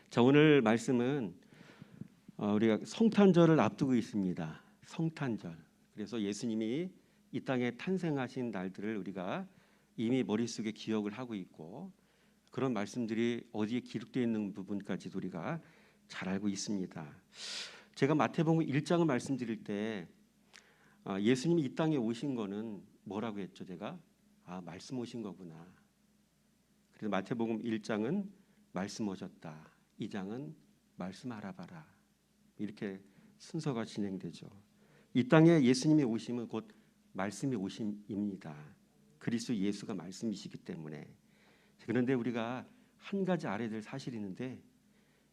자, 오늘 말씀은 우리가 성탄절을 앞두고 있습니다. 성탄절. 그래서 예수님이 이 땅에 탄생하신 날들을 우리가 이미 머릿속에 기억을 하고 있고, 그런 말씀들이 어디에 기록되어 있는 부분까지도 우리가 잘 알고 있습니다. 제가 마태복음 1장을 말씀드릴 때 예수님이 이 땅에 오신 거는 뭐라고 했죠? 제가 말씀 오신 거구나. 그래서 마태복음 1장은 말씀 오셨다, 2장은 말씀 알아봐라, 이렇게 순서가 진행되죠. 이 땅에 예수님이 오심은 곧 말씀이 오심입니다. 그리스도 예수가 말씀이시기 때문에. 그런데 우리가 한 가지 알아야 될 사실이 있는데,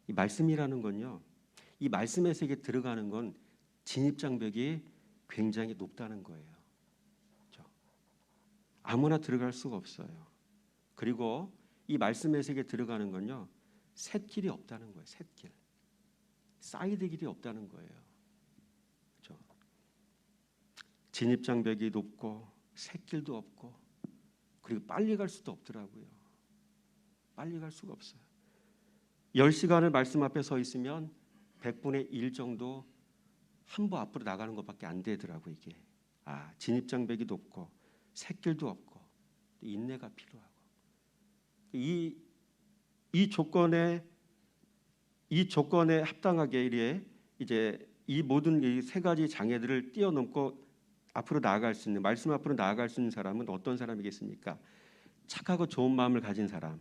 이 말씀이라는 건요, 이 말씀의 세계에 들어가는 건 진입장벽이 굉장히 높다는 거예요. 그렇죠? 아무나 들어갈 수가 없어요. 그리고 이 말씀의 세계에 들어가는 건요, 샛길이 없다는 거예요. 샛길, 사이드 길이 없다는 거예요. 그렇죠? 진입장벽이 높고 샛길도 없고, 그리고 빨리 갈 수도 없더라고요. 빨리 갈 수가 없어요. 10시간을 말씀 앞에 서 있으면 100분의 1 정도 한 步 앞으로 나가는 것밖에 안 되더라고요. 이게 진입장벽이 높고 샛길도 없고 인내가 필요하고, 이 조건에 합당하게 이제 이 모든 이 세 가지 장애들을 뛰어넘고 앞으로 나아갈 수 있는, 말씀 앞으로 나아갈 수 있는 사람은 어떤 사람이겠습니까? 착하고 좋은 마음을 가진 사람.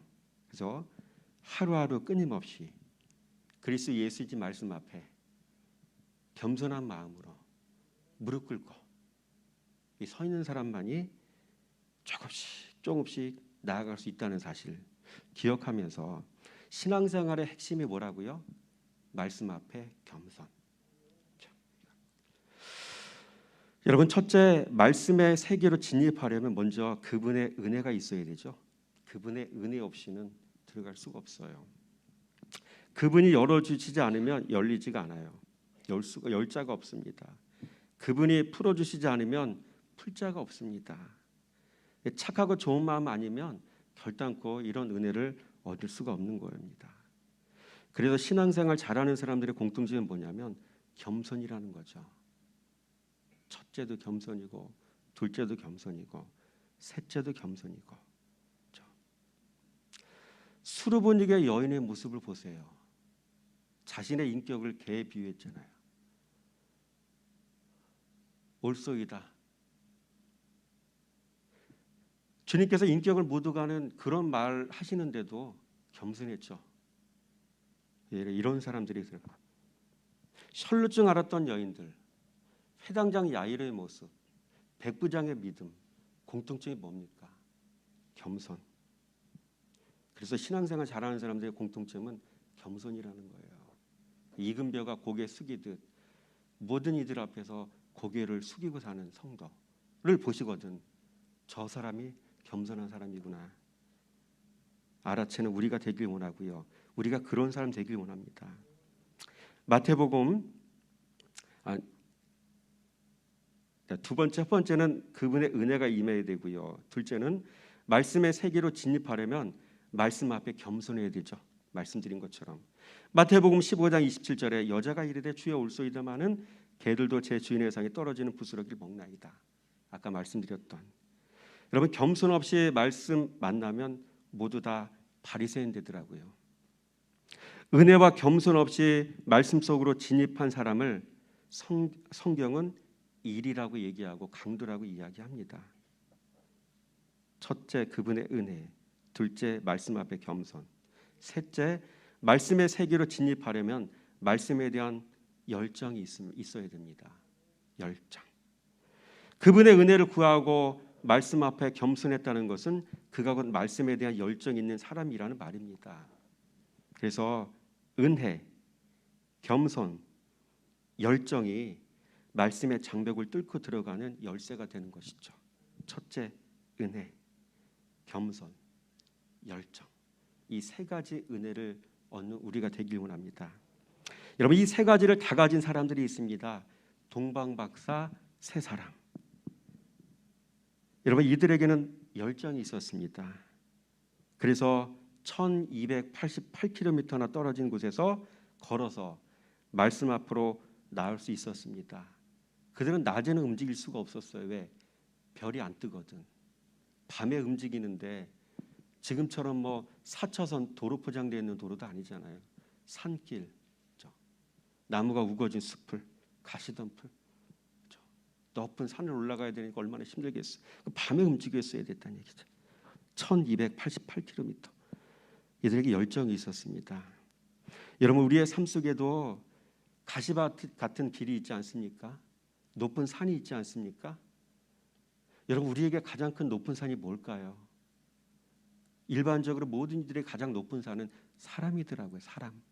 그래서 하루하루 끊임없이 그리스도 예수의 말씀 앞에 겸손한 마음으로 무릎 꿇고 서 있는 사람만이 조금씩 나아갈 수 있다는 사실 기억하면서, 신앙생활의 핵심이 뭐라고요? 말씀 앞에 겸손. 여러분, 첫째, 말씀의 세계로 진입하려면 먼저 그분의 은혜가 있어야 되죠. 그분의 은혜 없이는 들어갈 수가 없어요. 그분이 열어주시지 않으면 열리지가 않아요. 열 자가 없습니다. 그분이 풀어주시지 않으면 풀 자가 없습니다. 착하고 좋은 마음 아니면 결단코 이런 은혜를 얻을 수가 없는 겁니다. 그래서 신앙생활 잘하는 사람들의 공통점은 뭐냐면 겸손이라는 거죠. 첫째도 겸손이고, 둘째도 겸손이고, 셋째도 겸손이고. 그렇죠? 수르보니게 여인의 모습을 보세요. 자신의 인격을 개에 비유했잖아요. 올소이다. 주님께서 인격을 묻어가는 그런 말 하시는데도 겸손했죠. 이런 사람들이 들어가. 혈루증 앓았던 여인들, 회당장 야이로의 모습, 백부장의 믿음, 공통점이 뭡니까? 겸손. 그래서 신앙생활 잘하는 사람들의 공통점은 겸손이라는 거예요. 이금벼가 고개 숙이듯 모든 이들 앞에서 고개를 숙이고 사는 성도를 보시거든, 저 사람이 겸손한 사람이구나 알아채는 우리가 되길 원하고요. 우리가 그런 사람 되길 원합니다. 마태복음 첫 번째는 그분의 은혜가 임해야 되고요. 둘째는 말씀의 세계로 진입하려면 말씀 앞에 겸손해야 되죠. 말씀드린 것처럼 마태복음 15장 27절에 여자가 이르되 주여 올소이다마는 개들도 제 주인의 상에 떨어지는 부스러기를 먹나이다. 아까 말씀드렸던, 여러분, 겸손 없이 말씀 만나면 모두 다 바리새인 되더라고요. 은혜와 겸손 없이 말씀 속으로 진입한 사람을 성경은 일이라고 얘기하고 강도라고 이야기합니다. 첫째, 그분의 은혜. 둘째, 말씀 앞에 겸손. 셋째, 말씀의 세계로 진입하려면 말씀에 대한 열정이 있어야 됩니다. 열정. 그분의 은혜를 구하고 말씀 앞에 겸손했다는 것은 그가 곧 말씀에 대한 열정이 있는 사람이라는 말입니다. 그래서 은혜, 겸손, 열정이 말씀의 장벽을 뚫고 들어가는 열쇠가 되는 것이죠. 첫째, 은혜, 겸손, 열정. 이 세 가지 은혜를 얻는 우리가 되길 원합니다. 여러분, 이 세 가지를 다 가진 사람들이 있습니다. 동방박사 세 사람. 여러분, 이들에게는 열정이 있었습니다. 그래서 1288km나 떨어진 곳에서 걸어서 말씀 앞으로 나올 수 있었습니다. 그들은 낮에는 움직일 수가 없었어요. 왜? 별이 안 뜨거든. 밤에 움직이는데 지금처럼 뭐 4차선 도로 포장되어 있는 도로도 아니잖아요. 산길, 나무가 우거진 숲을, 가시덤불, 높은 산을 올라가야 되니까 얼마나 힘들겠어. 밤에 움직였어야 됐다는 얘기죠. 1288km. 이들에게 열정이 있었습니다. 여러분, 우리의 삶 속에도 가시밭 같은 길이 있지 않습니까? 높은 산이 있지 않습니까? 여러분, 우리에게 가장 큰 높은 산이 뭘까요? 일반적으로 모든 이들의 가장 높은 산은 사람이더라고요. 사람.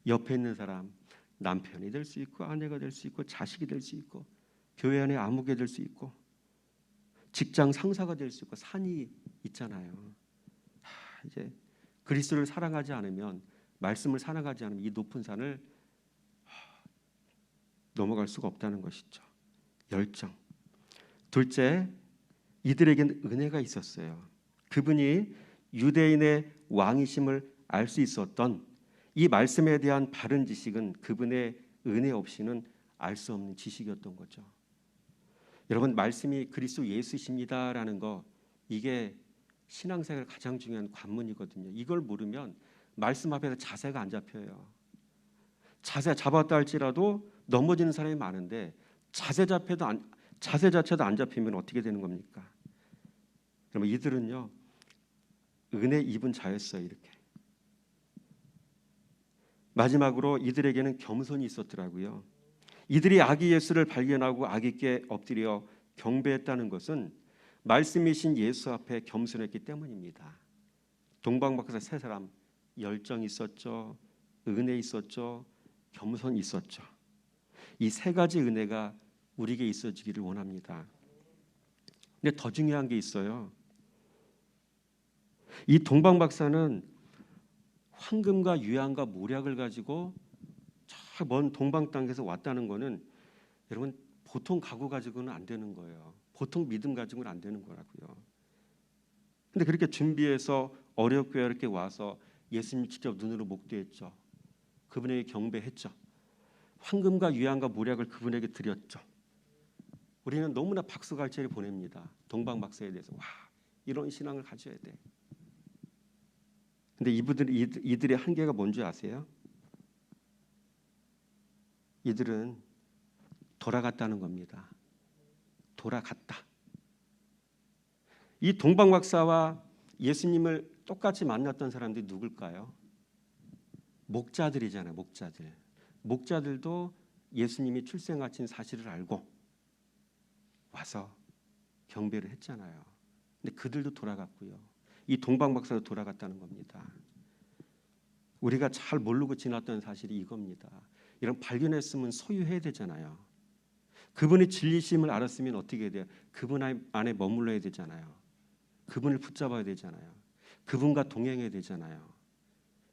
옆에 있는 사람, 남편이 될 수 있고 아내가 될 수 있고 자식이 될 수 있고 교회 안에 아무개 될 수 있고 직장 상사가 될 수 있고 산이 있잖아요. 이제 그리스도를 사랑하지 않으면, 말씀을 사랑하지 않으면 이 높은 산을 넘어갈 수가 없다는 것이죠. 열정. 둘째, 이들에게는 은혜가 있었어요. 그분이 유대인의 왕이심을 알 수 있었던 이 말씀에 대한 바른 지식은 그분의 은혜 없이는 알 수 없는 지식이었던 거죠. 여러분, 말씀이 그리스도 예수십니다라는 거, 이게 신앙생활 가장 중요한 관문이거든요. 이걸 모르면 말씀 앞에서 자세가 안 잡혀요. 자세 잡았다 할지라도 넘어지는 사람이 많은데 자세 자체도 안 잡히면 어떻게 되는 겁니까? 그러면 이들은요, 은혜 입은 자였어요. 이렇게. 마지막으로 이들에게는 겸손이 있었더라고요. 이들이 아기 예수를 발견하고 아기께 엎드려 경배했다는 것은 말씀이신 예수 앞에 겸손했기 때문입니다. 동방박사 세 사람, 열정 있었죠, 은혜 있었죠, 겸손 있었죠. 이 세 가지 은혜가 우리에게 있어지기를 원합니다. 근데 더 중요한 게 있어요. 이 동방박사는 황금과 유향과 모략을 가지고 저 먼 동방 땅에서 왔다는 거는, 여러분, 보통 가구 가지고는 안 되는 거예요. 보통 믿음 가지고는 안 되는 거라고요. 근데 그렇게 준비해서 어렵게 이렇게 와서 예수님 직접 눈으로 목도했죠. 그분에게 경배했죠. 황금과 유향과 모략을 그분에게 드렸죠. 우리는 너무나 박수갈채를 보냅니다. 동방박사에 대해서. 와, 이런 신앙을 가져야 돼. 근데 이들의 한계가 뭔지 아세요? 이들은 돌아갔다는 겁니다. 돌아갔다. 이 동방박사와 예수님을 똑같이 만났던 사람들이 누굴까요? 목자들이잖아요. 목자들. 목자들도 예수님이 출생하신 사실을 알고 와서 경배를 했잖아요. 근데 그들도 돌아갔고요. 이 동방박사도 돌아갔다는 겁니다. 우리가 잘 모르고 지났던 사실이 이겁니다. 이런 발견했으면 소유해야 되잖아요. 그분의 진리심을 알았으면 어떻게 해야 돼요? 그분 안에 머물러야 되잖아요. 그분을 붙잡아야 되잖아요. 그분과 동행해야 되잖아요.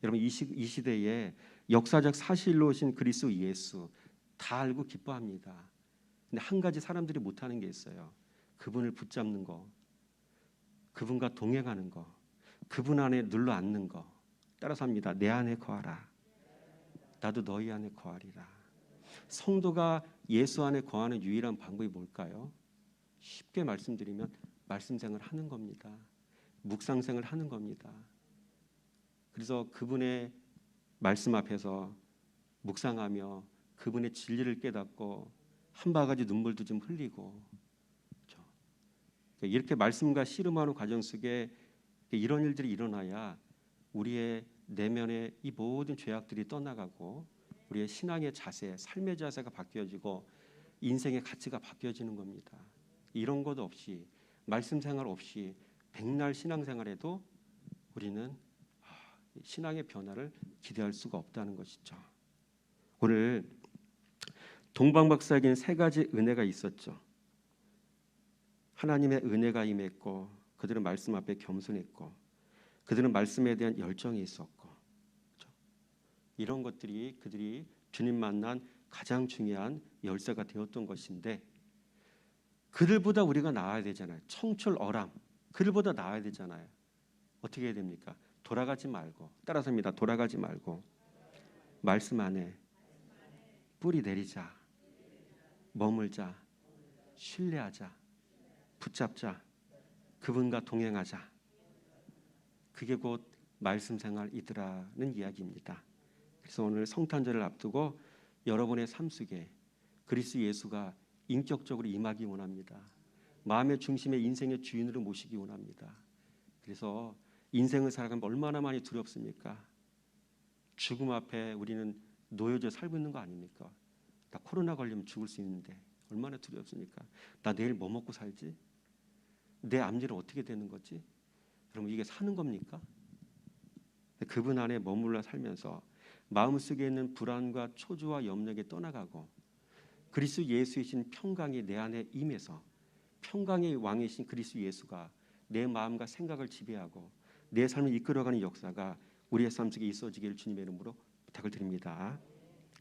여러분, 이 시대에 역사적 사실로 오신 그리스도 예수 다 알고 기뻐합니다. 근데 한 가지 사람들이 못하는 게 있어요. 그분을 붙잡는 거, 그분과 동행하는 거, 그분 안에 눌러 앉는 거. 따라서 합니다. 내 안에 거하라. 나도 너희 안에 거하리라. 성도가 예수 안에 거하는 유일한 방법이 뭘까요? 쉽게 말씀드리면 말씀생을 하는 겁니다. 묵상생을 하는 겁니다. 그래서 그분의 말씀 앞에서 묵상하며 그분의 진리를 깨닫고 한 바가지 눈물도 좀 흘리고, 그렇죠? 이렇게 말씀과 씨름하는 과정 속에 이런 일들이 일어나야 우리의 내면의 이 모든 죄악들이 떠나가고 우리의 신앙의 자세, 삶의 자세가 바뀌어지고 인생의 가치가 바뀌어지는 겁니다. 이런 것 없이, 말씀 생활 없이 백날 신앙생활에도 우리는 신앙의 변화를 기대할 수가 없다는 것이죠. 오늘 동방박사에게는 세 가지 은혜가 있었죠. 하나님의 은혜가 임했고, 그들은 말씀 앞에 겸손했고, 그들은 말씀에 대한 열정이 있었고, 그렇죠? 이런 것들이 그들이 주님 만난 가장 중요한 열쇠가 되었던 것인데, 그들보다 우리가 나아야 되잖아요. 청출어람, 그들보다 나아야 되잖아요. 어떻게 해야 됩니까? 돌아가지 말고, 따라서입니다. 돌아가지 말고 말씀 안에 뿌리 내리자, 머물자, 신뢰하자, 붙잡자, 그분과 동행하자. 그게 곧 말씀 생활이더라는 이야기입니다. 그래서 오늘 성탄절을 앞두고 여러분의 삶 속에 그리스도 예수가 인격적으로 임하기 원합니다. 마음의 중심에 인생의 주인으로 모시기 원합니다. 그래서 인생을 살아가면 얼마나 많이 두렵습니까? 죽음 앞에 우리는 놓여져 살고 있는 거 아닙니까? 나 코로나 걸리면 죽을 수 있는데 얼마나 두렵습니까? 나 내일 뭐 먹고 살지? 내 앞일은 어떻게 되는 거지? 그러면 이게 사는 겁니까? 그분 안에 머물러 살면서 마음속에 있는 불안과 초조와 염려에 떠나가고 그리스도 예수이신 평강이 내 안에 임해서 평강의 왕이신 그리스도 예수가 내 마음과 생각을 지배하고 내 삶을 이끌어가는 역사가 우리의 삶 속에 있어지기를 주님의 이름으로 부탁을 드립니다.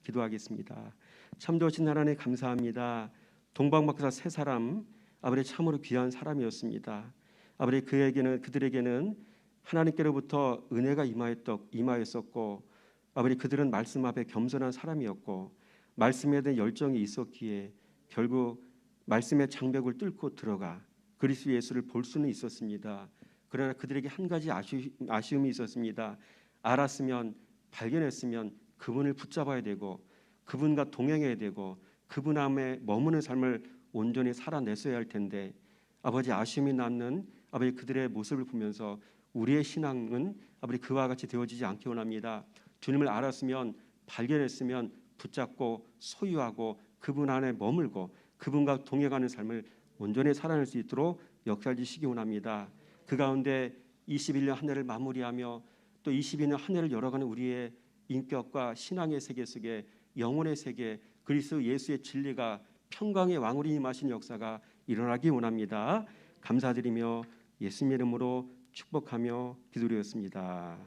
기도하겠습니다. 참 좋으신 하나님 감사합니다. 동방박사 세 사람 아버지 참으로 귀한 사람이었습니다. 아버지 그들에게는 하나님께로부터 은혜가 임하였었고 아버지 그들은 말씀 앞에 겸손한 사람이었고 말씀에 대한 열정이 있었기에 결국 말씀의 장벽을 뚫고 들어가 그리스도 예수를 볼 수는 있었습니다. 그러나 그들에게 한 가지 아쉬움이 있었습니다. 알았으면 발견했으면 그분을 붙잡아야 되고 그분과 동행해야 되고 그분 안에 머무는 삶을 온전히 살아냈어야 할 텐데 아버지 아쉬움이 남는 아버지 그들의 모습을 보면서 우리의 신앙은 아버지 그와 같이 되어지지 않기 원합니다. 주님을 알았으면 발견했으면 붙잡고 소유하고 그분 안에 머물고 그분과 동행하는 삶을 온전히 살아낼 수 있도록 역사해 주시기 원합니다. 그 가운데 21년 한 해를 마무리하며 또 22년 한 해를 열어가는 우리의 인격과 신앙의 세계 속에 영혼의 세계 그리스도 예수의 진리가 평강의 왕으로 임하신 역사가 일어나기 원합니다. 감사드리며 예수님의 이름으로 축복하며 기도드렸습니다.